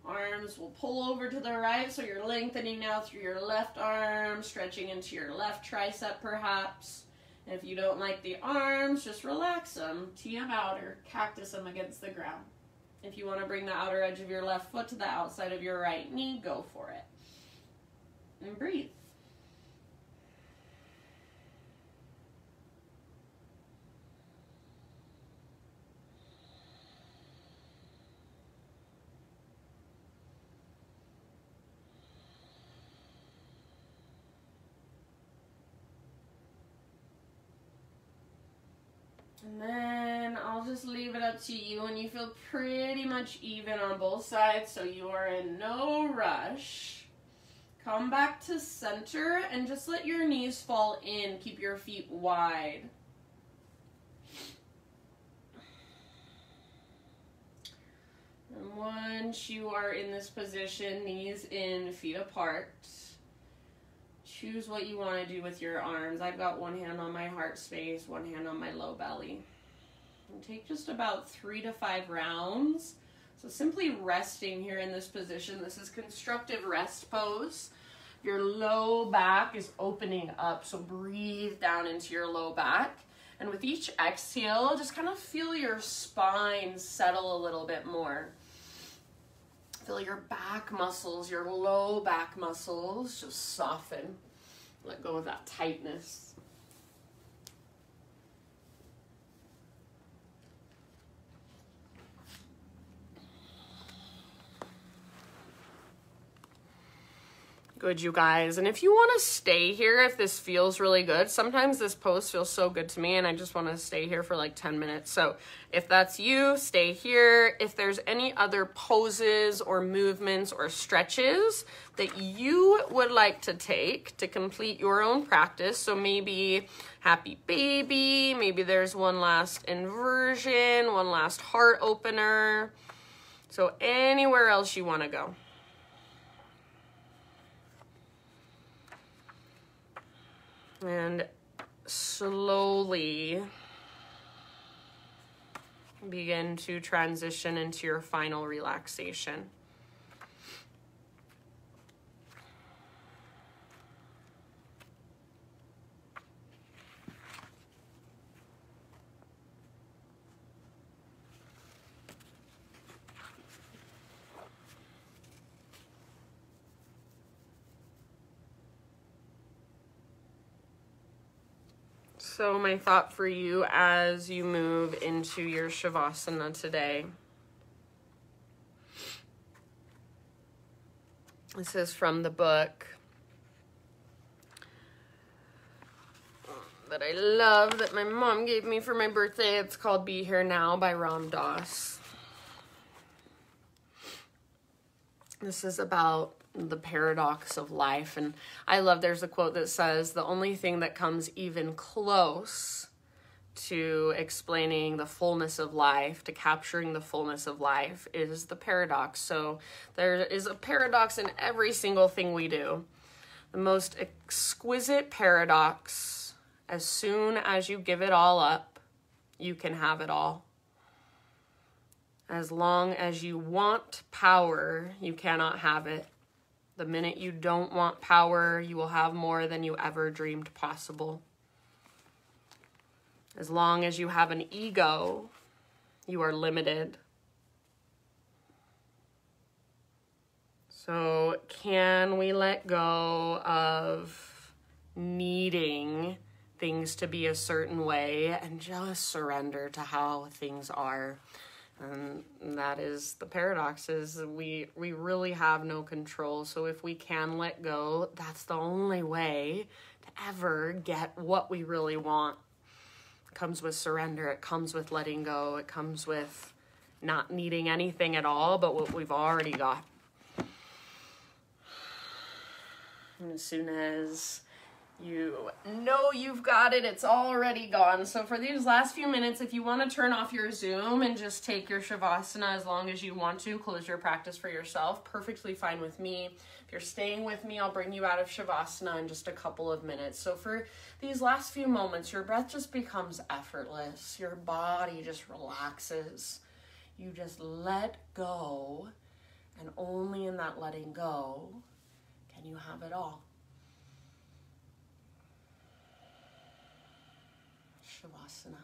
Arms will pull over to the right, so you're lengthening now through your left arm, stretching into your left tricep perhaps. And if you don't like the arms, just relax them, tee them out or cactus them against the ground. If you want to bring the outer edge of your left foot to the outside of your right knee, go for it. And breathe. And then I'll just leave it up to you, and you feel pretty much even on both sides, so you are in no rush. Come back to center and just let your knees fall in. Keep your feet wide. And once you are in this position, knees in, feet apart, choose what you want to do with your arms. I've got one hand on my heart space, one hand on my low belly. And take just about 3 to 5 rounds. So simply resting here in this position. This is constructive rest pose. Your low back is opening up, so breathe down into your low back. And with each exhale, just kind of feel your spine settle a little bit more. Feel your back muscles, your low back muscles just soften. Let go of that tightness. Good, you guys. And if you want to stay here, if this feels really good, sometimes this pose feels so good to me and I just want to stay here for like 10 minutes. So if that's you, stay here. If there's any other poses or movements or stretches that you would like to take to complete your own practice, so maybe happy baby, maybe there's one last inversion, one last heart opener. So anywhere else you want to go. And slowly begin to transition into your final relaxation. So my thought for you as you move into your Shavasana today. This is from the book that I love that my mom gave me for my birthday. It's called Be Here Now by Ram Dass. This is about the paradox of life, and I love, there's a quote that says the only thing that comes even close to explaining the fullness of life, to capturing the fullness of life, is the paradox. So there is a paradox in every single thing we do. The most exquisite paradox: as soon as you give it all up, you can have it all. As long as you want power, you cannot have it. The minute you don't want power, you will have more than you ever dreamed possible. As long as you have an ego, you are limited. So can we let go of needing things to be a certain way and just surrender to how things are? And that is the paradox, is we really have no control. So if we can let go, that's the only way to ever get what we really want. It comes with surrender. It comes with letting go. It comes with not needing anything at all but what we've already got. And as soon as you know you've got it, it's already gone. So for these last few minutes, if you want to turn off your Zoom and just take your Shavasana as long as you want to, close your practice for yourself, perfectly fine with me. If you're staying with me, I'll bring you out of Shavasana in just a couple of minutes. So for these last few moments, your breath just becomes effortless. Your body just relaxes. You just let go, and only in that letting go can you have it all. Shavasana.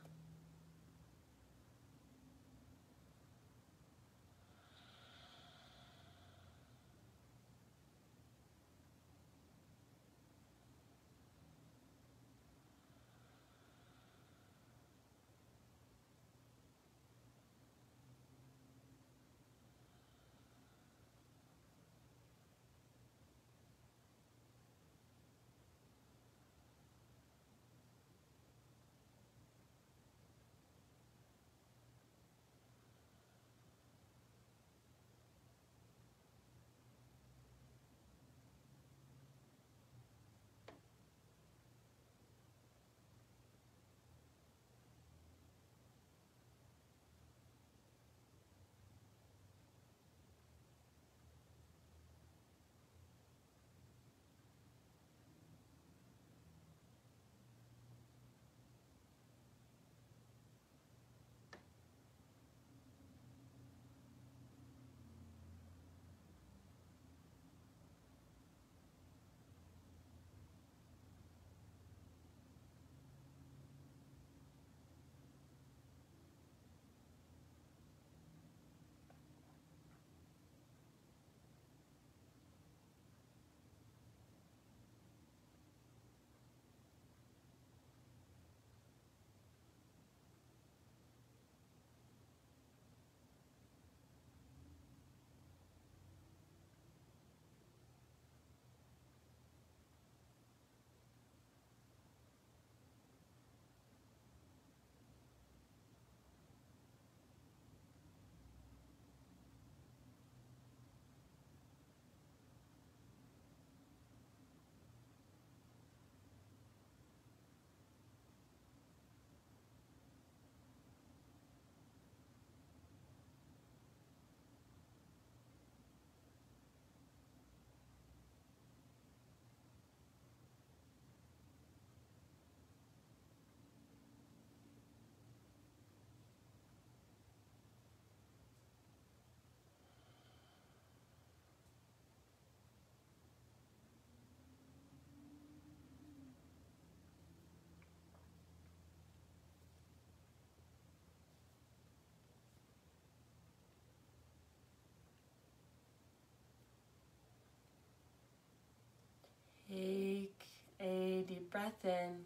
breath in.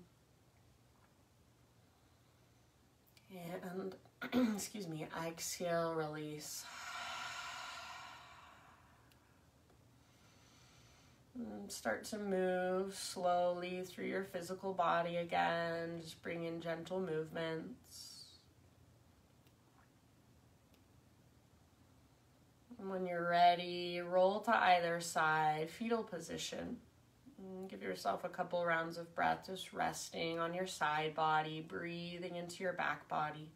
And, excuse me, exhale, release. And start to move slowly through your physical body again. Just bring in gentle movements. And when you're ready, roll to either side, fetal position. And give yourself a couple rounds of breath, just resting on your side body, breathing into your back body.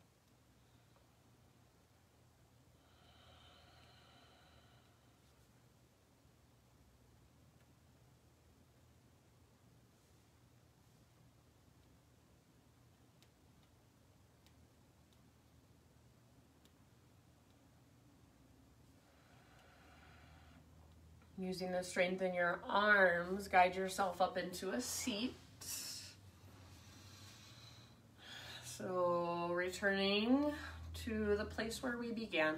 Using the strength in your arms, guide yourself up into a seat. So returning to the place where we began,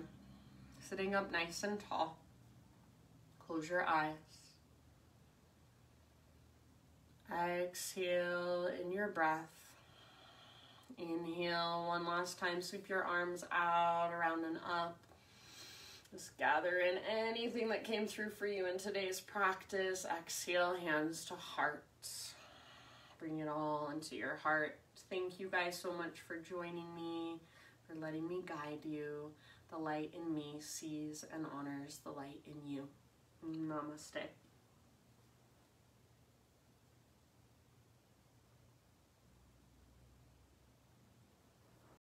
sitting up nice and tall. Close your eyes. Exhale in your breath. Inhale one last time, sweep your arms out, around and up. Just gather in anything that came through for you in today's practice. Exhale, hands to heart. Bring it all into your heart. Thank you guys so much for joining me, for letting me guide you. The light in me sees and honors the light in you. Namaste.